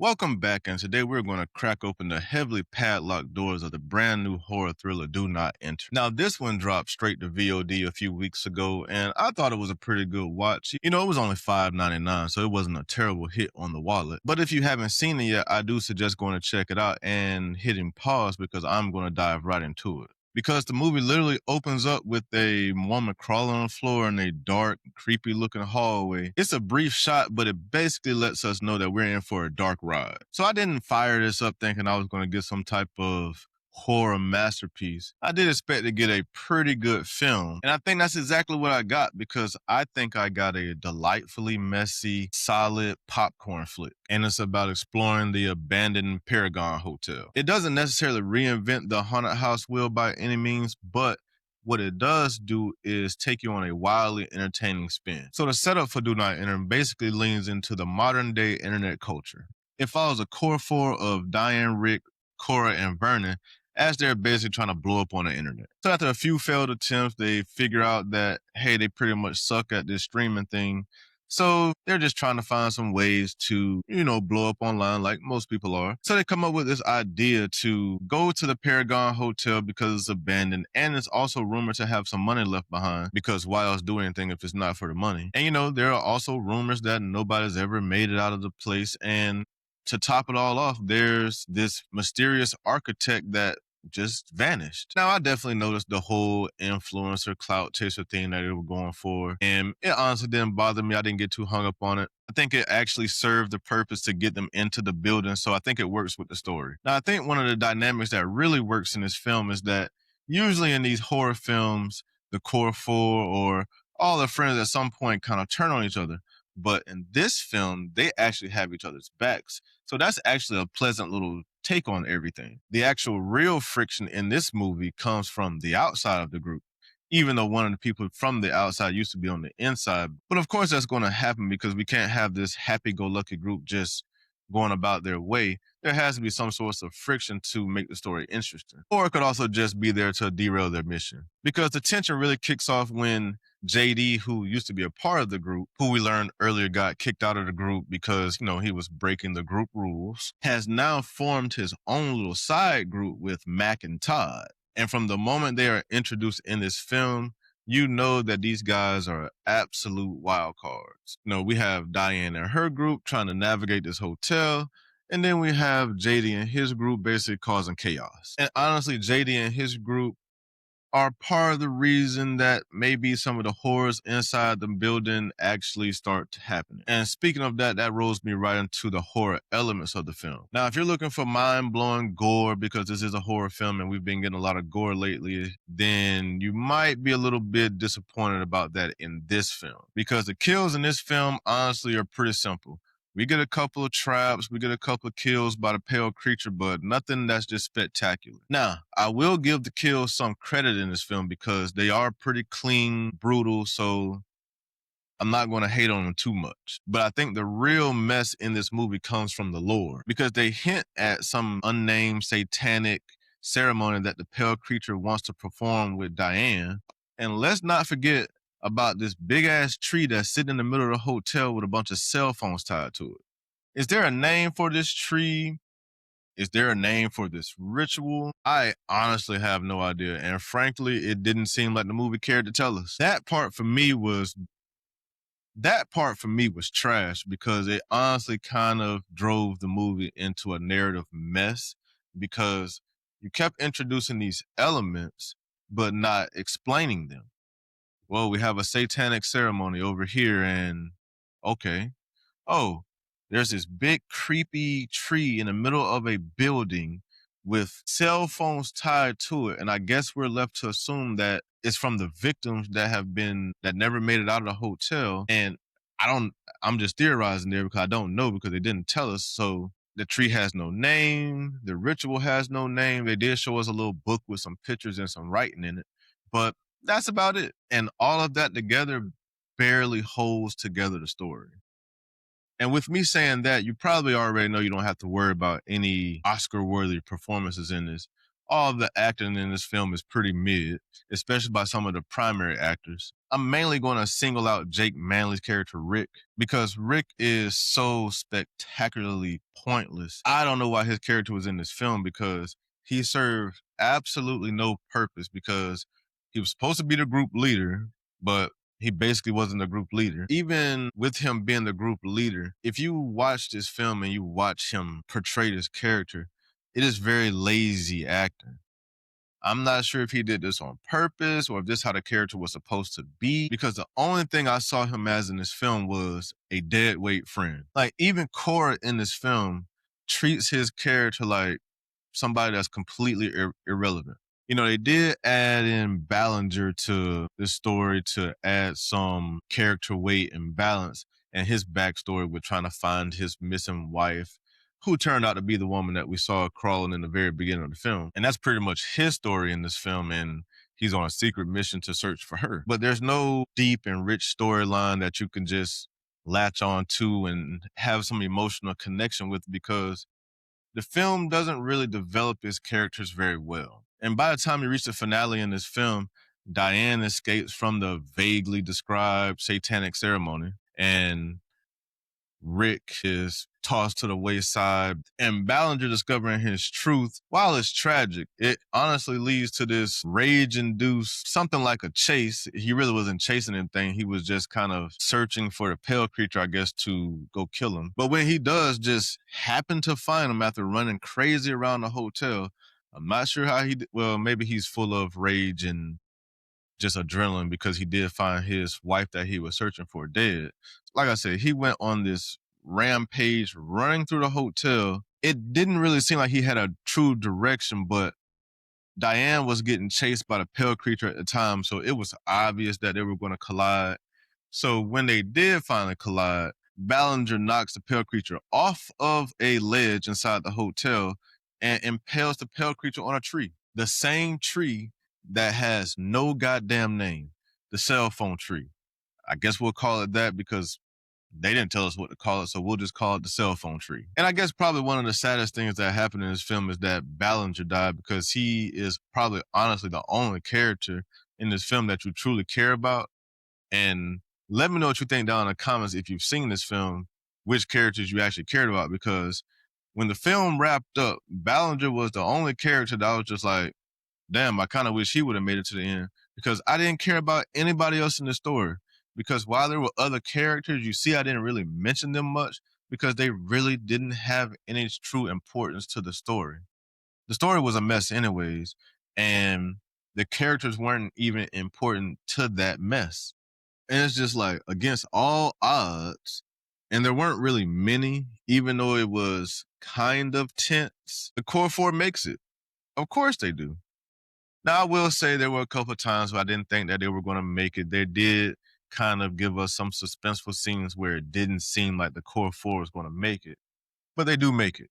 Welcome back, and today we're going to crack open the heavily padlocked doors of the brand new horror thriller Do Not Enter. Now, this one dropped straight to VOD a few weeks ago, and I thought it was a pretty good watch. You know, it was only $5.99, so it wasn't a terrible hit on the wallet. But if you haven't seen it yet, I do suggest going to check it out and hitting pause because I'm going to dive right into it. Because the movie literally opens up with a woman crawling on the floor in a dark, creepy looking hallway. It's a brief shot, but it basically lets us know that we're in for a dark ride. So I didn't fire this up thinking I was going to get some type of horror masterpiece. I did expect to get a pretty good film. And I think that's exactly what I got because I think I got a delightfully messy, solid popcorn flick. And it's about exploring the abandoned Paragon Hotel. It doesn't necessarily reinvent the haunted house wheel by any means, but what it does do is take you on a wildly entertaining spin. So the setup for Do Not Enter basically leans into the modern day internet culture. It follows a core four of Diane, Rick, Cora, and Vernon as they're basically trying to blow up on the internet. So after a few failed attempts, they figure out that, hey, they pretty much suck at this streaming thing. So they're just trying to find some ways to, blow up online like most people are. So they come up with this idea to go to the Paragon Hotel because it's abandoned and it's also rumored to have some money left behind because why else do anything if it's not for the money? And there are also rumors that nobody's ever made it out of the place. And to top it all off, there's this mysterious architect that just vanished. Now, I definitely noticed the whole influencer clout chaser thing that they were going for. And it honestly didn't bother me. I didn't get too hung up on it. I think it actually served the purpose to get them into the building. So I think it works with the story. Now, I think one of the dynamics that really works in this film is that usually in these horror films, the core four or all the friends at some point kind of turn on each other. But in this film, they actually have each other's backs. So that's actually a pleasant little take on everything. The actual real friction in this movie comes from the outside of the group, even though one of the people from the outside used to be on the inside. But of course, that's going to happen because we can't have this happy-go-lucky group just going about their way. There has to be some source of friction to make the story interesting. Or it could also just be there to derail their mission. Because the tension really kicks off when JD, who used to be a part of the group, who we learned earlier got kicked out of the group because, he was breaking the group rules, has now formed his own little side group with Mac and Todd. And from the moment they are introduced in this film, you know that these guys are absolute wild cards. We have Diane and her group trying to navigate this hotel. And then we have JD and his group basically causing chaos. And honestly, JD and his group are part of the reason that maybe some of the horrors inside the building actually start to happen. And speaking of that, that rolls me right into the horror elements of the film. Now, if you're looking for mind-blowing gore, because this is a horror film and we've been getting a lot of gore lately, then you might be a little bit disappointed about that in this film. Because the kills in this film, honestly, are pretty simple. We get a couple of traps, we get a couple of kills by the pale creature, but nothing that's just spectacular. Now, I will give the kills some credit in this film because they are pretty clean, brutal, so I'm not going to hate on them too much. But I think the real mess in this movie comes from the lore because they hint at some unnamed satanic ceremony that the pale creature wants to perform with Diane. And let's not forget about this big ass tree that's sitting in the middle of the hotel with a bunch of cell phones tied to it. Is there a name for this tree? Is there a name for this ritual? I honestly have no idea. And frankly, it didn't seem like the movie cared to tell us. That part for me was trash because it honestly kind of drove the movie into a narrative mess because you kept introducing these elements but not explaining them. Well, we have a satanic ceremony over here and okay. Oh, there's this big creepy tree in the middle of a building with cell phones tied to it. And I guess we're left to assume that it's from the victims that never made it out of the hotel. And I'm just theorizing there because I don't know because they didn't tell us. So the tree has no name. The ritual has no name. They did show us a little book with some pictures and some writing in it, but that's about it. And all of that together barely holds together the story. And with me saying that, you probably already know you don't have to worry about any Oscar-worthy performances in this. all the acting in this film is pretty mid, especially by some of the primary actors. I'm mainly going to single out Jake Manley's character, Rick, because Rick is so spectacularly pointless. I don't know why his character was in this film because he served absolutely no purpose because he was supposed to be the group leader, but he basically wasn't the group leader. Even with him being the group leader, if you watch this film and you watch him portray this character, it is very lazy acting. I'm not sure if he did this on purpose or if this is how the character was supposed to be, because the only thing I saw him as in this film was a dead weight friend. Like, even Cora in this film treats his character like somebody that's completely irrelevant. You know, they did add in Ballinger to this story to add some character weight and balance, and his backstory with trying to find his missing wife, who turned out to be the woman that we saw crawling in the very beginning of the film. And that's pretty much his story in this film, and he's on a secret mission to search for her. But there's no deep and rich storyline that you can just latch on to and have some emotional connection with, because the film doesn't really develop his characters very well. And by the time you reach the finale in this film, Diane escapes from the vaguely described satanic ceremony, and Rick is tossed to the wayside, and Ballinger discovering his truth. While it's tragic, it honestly leads to this rage-induced, something like a chase. He really wasn't chasing anything. He was just kind of searching for the pale creature, I guess, to go kill him. But when he does just happen to find him after running crazy around the hotel, I'm not sure how well, maybe he's full of rage and just adrenaline because he did find his wife that he was searching for dead. Like I said, he went on this rampage running through the hotel. It didn't really seem like he had a true direction, but Diane was getting chased by the pale creature at the time, so it was obvious that they were going to collide. So when they did finally collide, Ballinger knocks the pale creature off of a ledge inside the hotel and impales the pale creature on a tree. The same tree that has no goddamn name, the cell phone tree. I guess we'll call it that because they didn't tell us what to call it, so we'll just call it the cell phone tree. And I guess probably one of the saddest things that happened in this film is that Ballinger died, because he is probably honestly the only character in this film that you truly care about. And let me know what you think down in the comments if you've seen this film, which characters you actually cared about, because when the film wrapped up, Ballinger was the only character that I was just like, damn, I kind of wish he would have made it to the end, because I didn't care about anybody else in the story. Because while there were other characters, you see, I didn't really mention them much because they really didn't have any true importance to the story. The story was a mess anyways, and the characters weren't even important to that mess. And it's just like, against all odds, and there weren't really many, even though it was kind of tense, the core four makes it. Of course they do. Now, I will say there were a couple of times where I didn't think that they were going to make it. They did kind of give us some suspenseful scenes where it didn't seem like the core four was going to make it, but they do make it.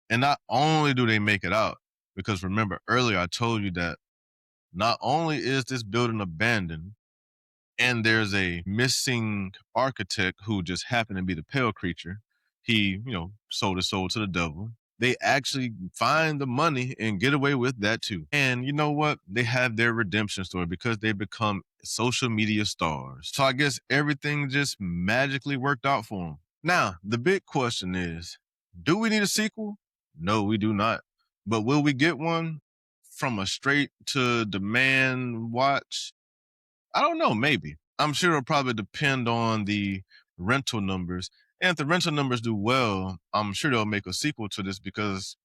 And not only do they make it out, because remember earlier I told you that not only is this building abandoned and there's a missing architect who just happened to be the pale creature, he, sold his soul to the devil. They actually find the money and get away with that too. And you know what? They have their redemption story because they become social media stars. So I guess everything just magically worked out for them. Now, the big question is, do we need a sequel? No, we do not. But will we get one from a straight to demand watch? I don't know, maybe. I'm sure it'll probably depend on the rental numbers. And if the rental numbers do well, I'm sure they'll make a sequel to this, because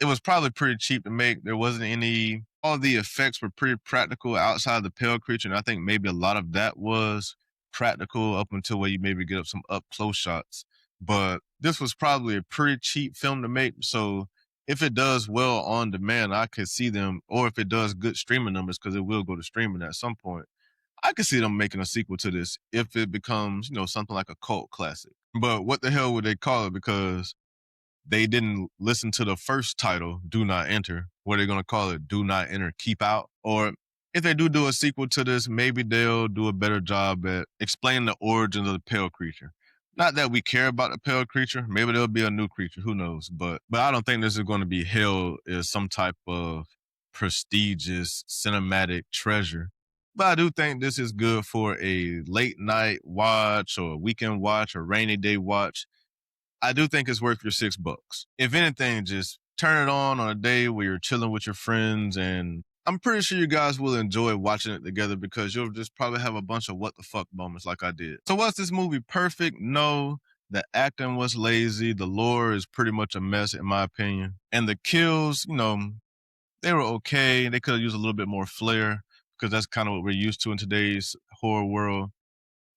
it was probably pretty cheap to make. There wasn't all the effects were pretty practical outside the pale creature. And I think maybe a lot of that was practical up until where you maybe get up some up close shots. But this was probably a pretty cheap film to make. So if it does well on demand, I could see them, or if it does good streaming numbers, because it will go to streaming at some point, I could see them making a sequel to this if it becomes, something like a cult classic. But what the hell would they call it? Because they didn't listen to the first title, Do Not Enter. What are they going to call it? Do Not Enter, Keep Out? Or if they do a sequel to this, maybe they'll do a better job at explaining the origins of the pale creature. Not that we care about the pale creature. Maybe there'll be a new creature. Who knows? But I don't think this is going to be held as some type of prestigious cinematic treasure. But I do think this is good for a late night watch or a weekend watch or rainy day watch. I do think it's worth your $6. If anything, just turn it on a day where you're chilling with your friends, and I'm pretty sure you guys will enjoy watching it together because you'll just probably have a bunch of what the fuck moments like I did. So was this movie perfect? No. The acting was lazy. The lore is pretty much a mess in my opinion. And the kills, they were okay. They could have used a little bit more flair because that's kind of what we're used to in today's horror world.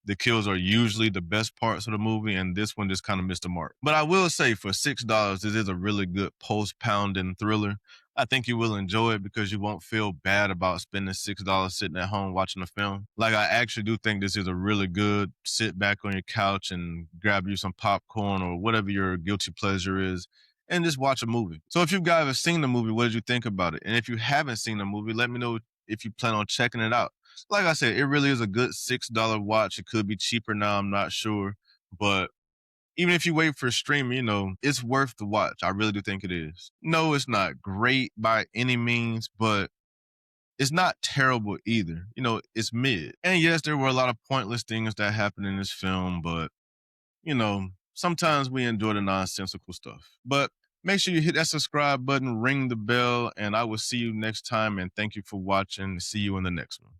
The kills are usually the best parts of the movie, and this one just kind of missed the mark. But I will say, for $6, this is a really good post-pounding thriller. I think you will enjoy it because you won't feel bad about spending $6 sitting at home watching a film. Like, I actually do think this is a really good sit back on your couch and grab you some popcorn or whatever your guilty pleasure is and just watch a movie. So if you guys have seen the movie, what did you think about it? And if you haven't seen the movie, let me know if you plan on checking it out. Like I said, it really is a good $6 watch. It could be cheaper now, I'm not sure. But even if you wait for streaming, it's worth the watch. I really do think it is. No, it's not great by any means, but it's not terrible either. It's mid. And yes, there were a lot of pointless things that happened in this film, but sometimes we enjoy the nonsensical stuff. But make sure you hit that subscribe button, ring the bell, and I will see you next time. And thank you for watching. See you in the next one.